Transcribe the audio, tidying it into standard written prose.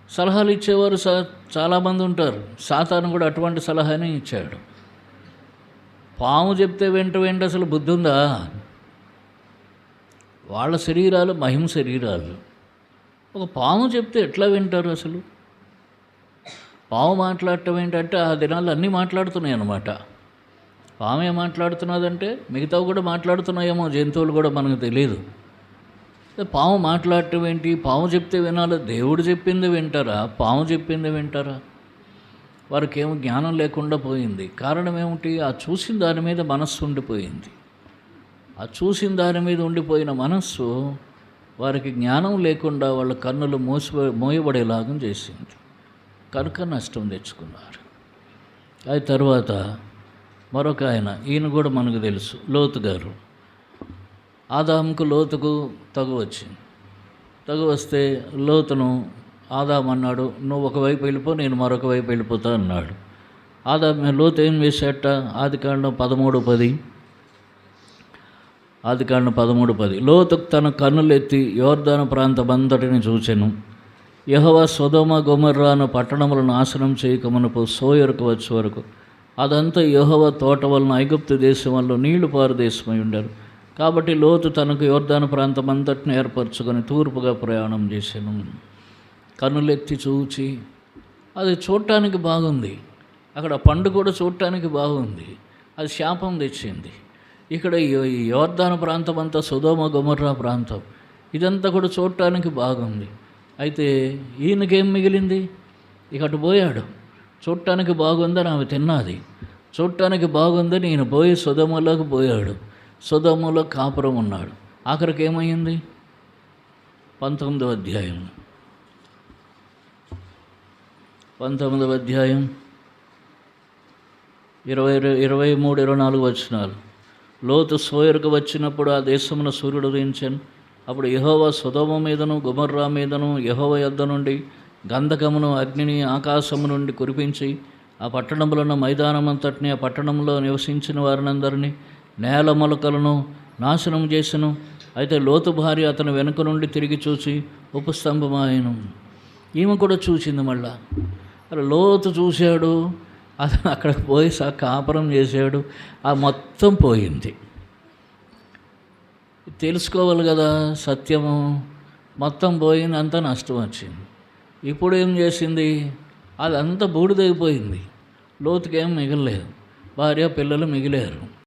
సలహాలు ఇచ్చేవారు చాలామంది ఉంటారు. సాతాను కూడా అటువంటి సలహానే ఇచ్చాడు. పాము చెప్తే వెంట అసలు బుద్ధి ఉందా? వాళ్ళ శరీరాలు మహిమ శరీరాలు. ఒక పాము చెప్తే ఎట్లా వింటారు అసలు? పాము మాట్లాడటం ఏంటంటే ఆ దినాల్లో అన్నీ మాట్లాడుతున్నాయి అన్నమాట. పామే మాట్లాడుతున్నదంటే మిగతావి కూడా మాట్లాడుతున్నాయేమో, జంతువులు కూడా మనకు తెలియదు. పాము మాట్లాడటం ఏంటి? పాము చెప్తే వినాలి. దేవుడు చెప్పింది వింటారా? పాము చెప్పింది వింటారా? వారికి ఏమో జ్ఞానం లేకుండా పోయింది. కారణం ఏమిటి? ఆ చూసిన దాని మీద మనస్సు ఉండిపోయింది. ఆ చూసిన దాని మీద ఉండిపోయిన మనస్సు వారికి జ్ఞానం లేకుండా వాళ్ళ కన్నులు మోయబడేలాగా చేసింది. కనుక నష్టం తెచ్చుకున్నారు. ఆ తర్వాత మరొక ఆయన, ఈయన కూడా మనకు తెలుసు, లోతు గారు. ఆదాముకు లోతుకు తగు వచ్చింది. తగు వస్తే లోతును ఆదాము అన్నాడు, నువ్వు ఒకవైపు వెళ్ళిపో, నేను మరొక వైపు వెళ్ళిపోతా అన్నాడు. లోతు ఏం చేశాట? ఆదికాండం 13:10. ఆదికాండం 13:10. లోతు తన కన్నులెత్తి యోర్దాను ప్రాంతమంతటిని చూచెను. యెహోవా సొదొమ గొమొర్రాను పట్టణములను నాశనం చేయకమునుపు సోయరుకు వచ్చే వరకు అదంతా యెహోవా తోట వలన ఐగుప్తు దేశం వల్ల నీళ్లు పారు దేశమై ఉండారు. కాబట్టి లోతు తనకు యోర్దాను ప్రాంతం అంతటిని ఏర్పరచుకొని తూర్పుగా ప్రయాణం చేశాను. కన్నులెత్తి చూచి, అది చూడటానికి బాగుంది. అక్కడ పండు కూడా చూడటానికి బాగుంది. అది శాపం తెచ్చింది. ఇక్కడ ఈ యోర్దాను ప్రాంతం అంతా సొదొమ గొమొర్రా ప్రాంతం, ఇదంతా కూడా చూడటానికి బాగుంది. అయితే ఈయనకేం మిగిలింది? ఇక అటు పోయాడు. చూడటానికి బాగుందని ఆమె తిన్నది. చూడటానికి బాగుందని ఈయన పోయి సొదొమలోకి పోయాడు. సొదొమలో కాపురం ఉన్నాడు. ఆఖరికి ఏమైంది? 19వ అధ్యాయం 23-24 వచనాలు. లోతు సోయరుకు వచ్చినప్పుడు ఆ దేశమున సూర్యుడు ఉదయించెను. అప్పుడు యెహోవా సొదొమ మీదను గొమొర్రా మీదను యెహోవా యొద్ద నుండి గంధకమును అగ్నిని ఆకాశము నుండి కురిపించి ఆ పట్టణములను మైదానమంతటిని ఆ పట్టణంలో నివసించిన వారినందరినీ నేల మొలకలను నాశనం చేసెను. అయితే లోతు భార్య అతని వెనుక నుండి తిరిగి చూసి ఉపస్తంభమాయెను. ఈమె కూడా చూసింది. మళ్ళా లోతు చూశాడు, అతను అక్కడికి పోయి కాపురం చేశాడు. ఆ మొత్తం పోయింది. తెలుసుకోవాలి కదా సత్యము. మొత్తం పోయింది, అంతా నష్టం వచ్చింది. ఇప్పుడు ఏం చేసింది? అదంతా బూడిదైపోయింది. లోతుకేం మిగలలేదు. భార్య పిల్లలు మిగిలారు.